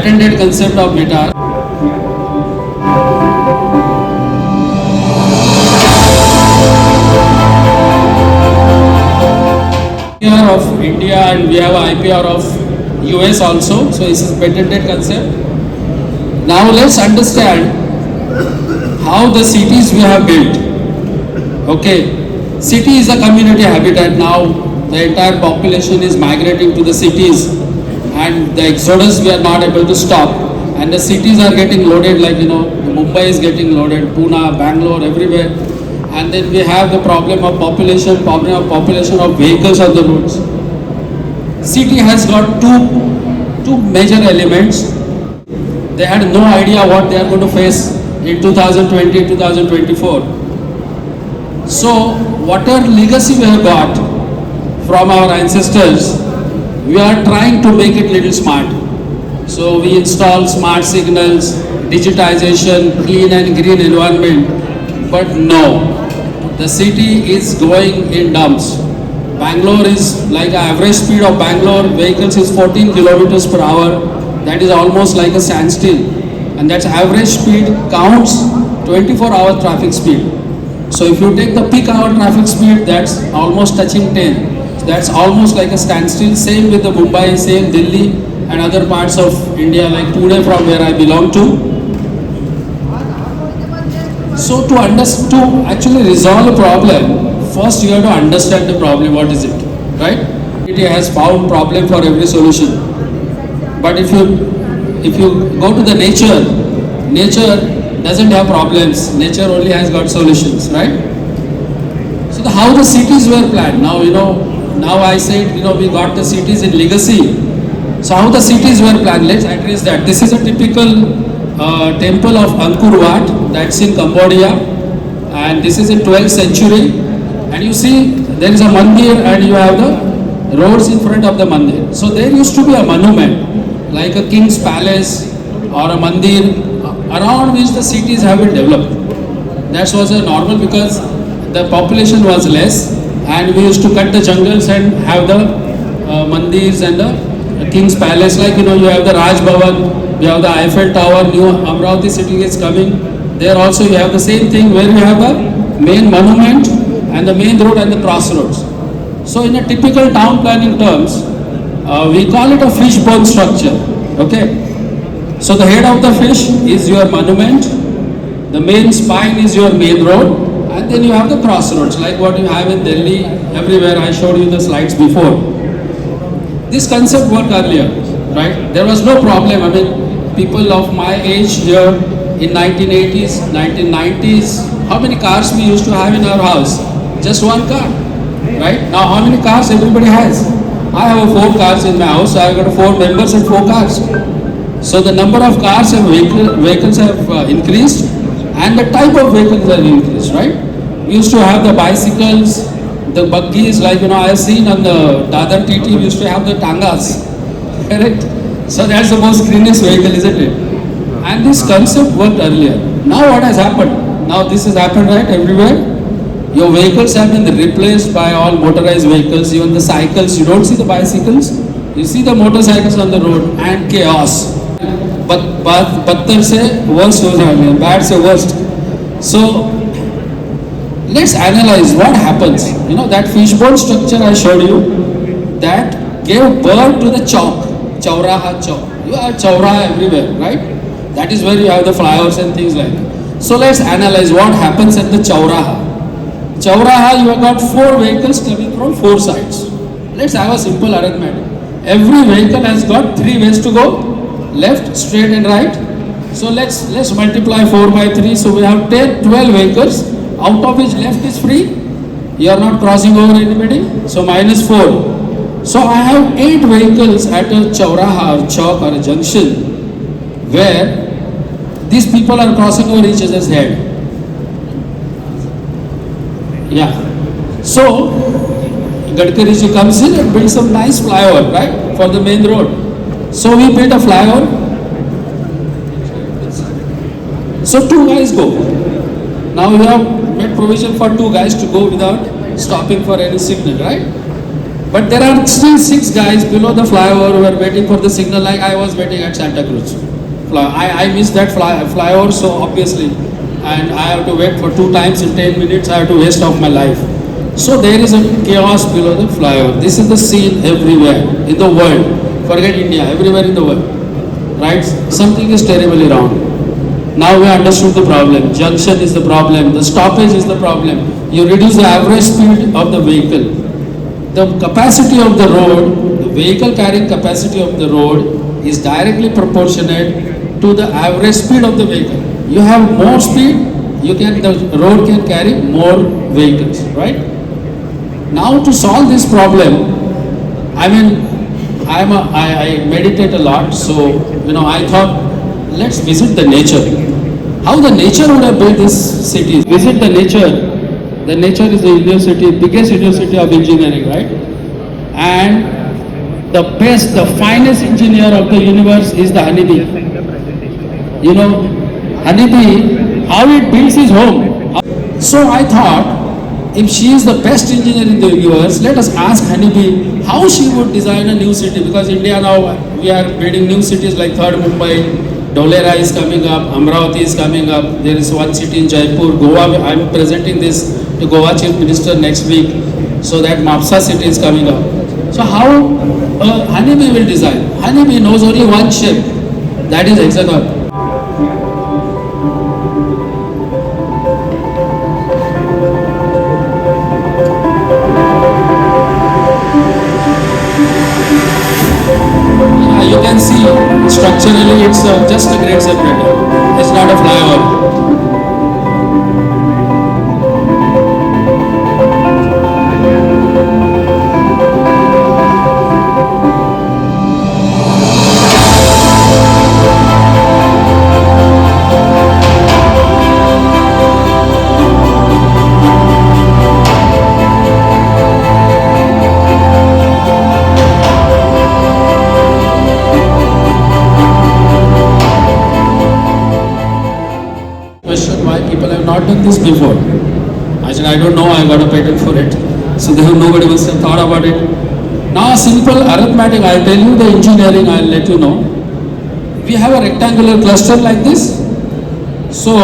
patented concept of guitar. IPR of India and we have IPR of US also. So this is patented concept. Now let's understand how the cities we have built. Okay, city is a community habitat. Now the entire population is migrating to the cities, and the exodus we are not able to stop. And the cities are getting loaded, like Mumbai is getting loaded, Pune, Bangalore, everywhere. And then we have the problem of population of vehicles on the roads. City has got two major elements. They had no idea what they are going to face in 2020, 2024. So, whatever legacy we have got from our ancestors, we are trying to make it little smart. So, we install smart signals, digitization, clean and green environment. But no, the city is going in dumps. Bangalore is like an average speed of Bangalore vehicles is 14 kilometers per hour. That is almost like a standstill. And that's average speed counts 24-hour traffic speed. So if you take the peak hour traffic speed, that's almost touching 10. So that's almost like a standstill. Same with the Mumbai, same Delhi and other parts of India like Pune from where I belong to. So to actually resolve a problem, first you have to understand the problem, what is it, right? It has found problem for every solution. But if you go to the nature doesn't have problems. Nature only has got solutions, right? So how the cities were planned. Now I said, we got the cities in legacy. So how the cities were planned, let's address that. This is a typical temple of Angkor Wat, that's in Cambodia. And this is in 12th century. And you see, there is a mandir and you have the roads in front of the mandir. So there used to be a monument, like a king's palace or a mandir, around which the cities have been developed. That was a normal because the population was less and we used to cut the jungles and have the mandirs and the king's palace. Like you have the Raj Bhavan, you have the Eiffel Tower, new Amravati city is coming. There also you have the same thing where you have the main monument and the main road and the crossroads. So in a typical town planning terms, we call it a fishbone structure. Okay. So the head of the fish is your monument, the main spine is your main road, and then you have the crossroads like what you have in Delhi, everywhere. I showed you the slides before. This concept worked earlier, right? There was no problem. I mean, people of my age here in 1980s, 1990s, how many cars we used to have in our house? Just one car, right? Now how many cars everybody has? I have 4 cars in my house, so I have got 4 members and 4 cars. So the number of cars and vehicles have increased and the type of vehicles have increased, right? We used to have the bicycles, the buggies, like I have seen on the Dadar TT, we used to have the tangas, correct? So that's the most greenest vehicle, isn't it? And this concept worked earlier. Now what has happened? Now this has happened, right, everywhere. Your vehicles have been replaced by all motorized vehicles, even the cycles. You don't see the bicycles, you see the motorcycles on the road, and chaos. बदतर से worst हो जाएगा, bad से worst. So let's analyze what happens. That fishbone structure I showed you, that gave birth to the chowk, Chauraha chowk. You have Chauraha everywhere, right? That is where you have the flyovers and things like that. So let's analyze what happens at the Chauraha. Chauraha, you have got 4 vehicles coming from 4 sides. Let's have a simple arithmetic. Every vehicle has got 3 ways to go. Left, straight and right. So let's multiply 4 by 3. So we have 12 vehicles, out of which left is free. You are not crossing over anybody. So minus 4. So I have 8 vehicles at a Chauraha or Chowk or a junction where these people are crossing over each other's head. Yeah. So Gadkari ji comes in and builds some nice flyover, right, for the main road. So we built a flyover. So 2 guys go. Now we have made provision for 2 guys to go without stopping for any signal, right? But there are still 6 guys below the flyover who are waiting for the signal like I was waiting at Santa Cruz. I missed that flyover so obviously, and I have to wait for 2 times in 10 minutes. I have to waste off my life. So there is a chaos below the flyover. This is the scene everywhere in the world. Forget India, everywhere in the world. Right? Something is terribly wrong. Now we understood the problem. Junction is the problem. The stoppage is the problem. You reduce the average speed of the vehicle. The capacity of the road, the vehicle carrying capacity of the road is directly proportionate to the average speed of the vehicle. You have more speed, the road can carry more vehicles, right? Now to solve this problem, I meditate a lot, so I thought, let's visit the nature. How the nature would have built this city? Visit the nature. The nature is the university, biggest university of engineering, right? And the best, the finest engineer of the universe is the honeybee. Honeybee, how it builds his home. So I thought, if she is the best engineer in the universe, let us ask honeybee how she would design a new city. Because India now, we are building new cities like 3rd Mumbai, Dholera is coming up, Amravati is coming up, there is one city in Jaipur, Goa. I am presenting this to Goa Chief Minister next week, so that Mapsa city is coming up. So how honeybee will design? Honeybee knows only one shape, that is hexagon. You can see structurally it's just a grade separator. It's not a flyover. Why people have not done this before. I said, I don't know, I got a patent for it. So nobody must have thought about it. Now simple arithmetic, I'll tell you the engineering, I'll let you know. We have a rectangular cluster like this. So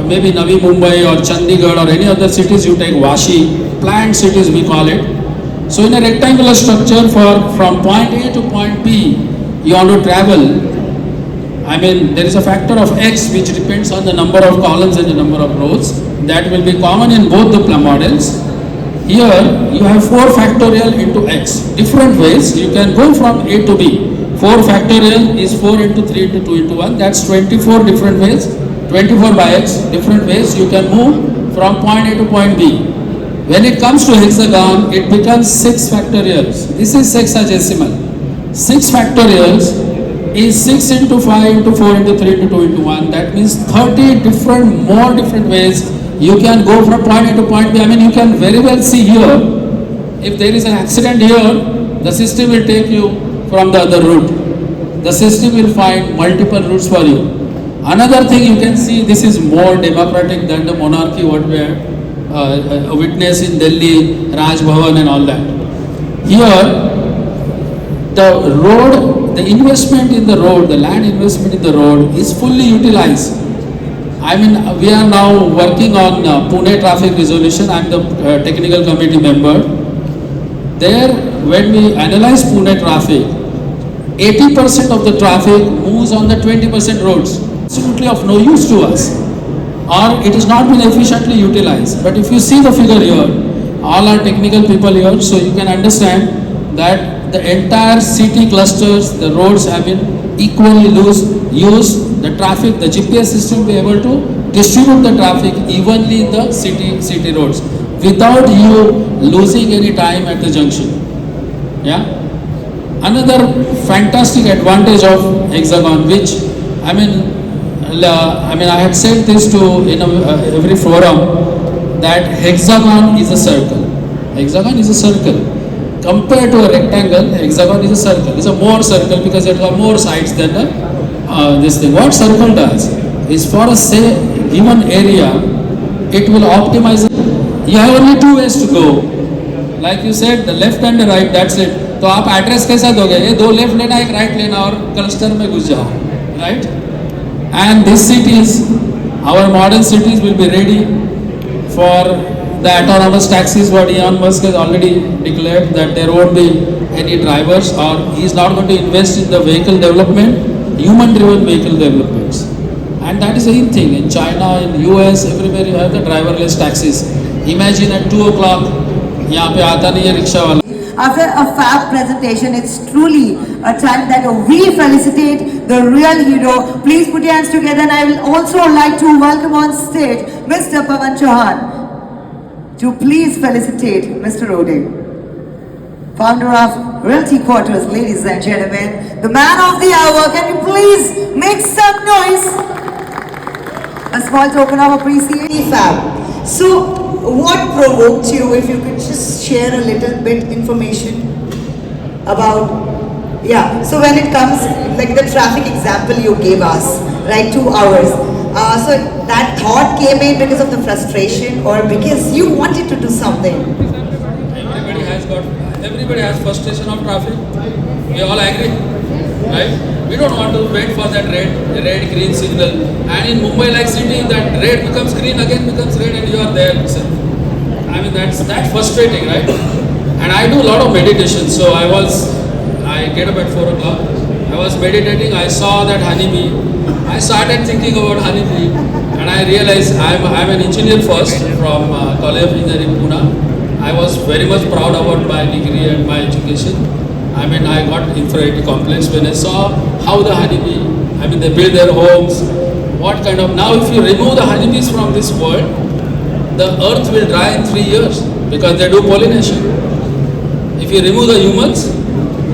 maybe Navi Mumbai or Chandigarh or any other cities, you take Vashi, planned cities we call it. So in a rectangular structure from point A to point B, you want to travel. There is a factor of x which depends on the number of columns and the number of rows. That will be common in both the models. Here you have 4 factorial into x. Different ways you can go from A to B. 4 factorial is 4 into 3 into 2 into 1. That's 24 different ways. 24 by x, different ways you can move from point A to point B. When it comes to hexagon, it becomes 6 factorials. This is sexagesimal. 6 factorials is 6 into 5 into 4 into 3 into 2 into 1. That means 30 more different ways you can go from point A to point B. You can very well see here, if there is an accident here, the system will take you from the other route. The system will find multiple routes for you. Another thing you can see, this is more democratic than the monarchy what we have witnessed in Delhi, Raj Bhavan and all that. Here, the road, the investment in the road, the land investment in the road is fully utilized. We are now working on Pune traffic resolution. I am the technical committee member. There, when we analyze Pune traffic, 80% of the traffic moves on the 20% roads. Absolutely of no use to us, or it has not been efficiently utilized. But if you see the figure here, all are technical people here, so you can understand that the entire city clusters, the roads have been equally used. The traffic, the GPS system will be able to distribute the traffic evenly in the city roads without you losing any time at the junction. Yeah. Another fantastic advantage of hexagon, which I had said this to every forum, that hexagon is a circle. Hexagon is a circle. Compared to a rectangle, hexagon is a circle. It's a more circle because it has more sides than this thing. What circle does is, for a given area, it will optimize. You have only 2 ways to go. like you said, the left and the right, that's it. तो आप address कैसा दोगे? ये दो left लेना, एक right लेना और क्लस्टर में घुस जाओ, right? And these cities, our modern cities will be ready for the autonomous taxis. What Elon Musk has already declared that there won't be any drivers, or he is not going to invest in the vehicle development, human-driven vehicle developments. And that is the same thing in China, in US, everywhere you have the driverless taxis. Imagine at 2 o'clock, यहाँ पे आता नहीं है rickshaw वाला. After a fab presentation, it's truly a time that we felicitate the real hero. Please put your hands together, and I will also like to welcome on stage Mr. Pawan Chauhan to please felicitate Mr. Rode, founder of Realty Quarters, ladies and gentlemen, the man of the hour. Can you please make some noise? A small token of appreciation. Fab. So, what provoked you, if you could just share a little bit information about, so when it comes, like the traffic example you gave us, right, 2 hours. So that thought came in because of the frustration or because you wanted to do something? Everybody has frustration of traffic. We all agree, right? We don't want to wait for that red, green signal. And in Mumbai like city, that red becomes green, again becomes red, and you are there itself. I mean, that's frustrating, right? And I do a lot of meditation. So I get up at 4 o'clock. I was meditating. I saw that honeybee. I started thinking about honeybee, and I realized I'm an engineer first from College of Engineering, Pune. I was very much proud about my degree and my education. I mean, I got inferiority complex when I saw how the honeybee, I mean, they build their homes. What kind of, now if you remove the honeybees from this world, the earth will dry in 3 years because they do pollination. If you remove the humans,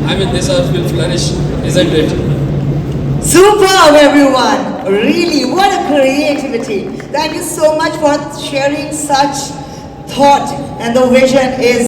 I mean, this earth will flourish, isn't it? Superb, everyone. Really, what a creativity. Thank you so much for sharing such thought, and the vision is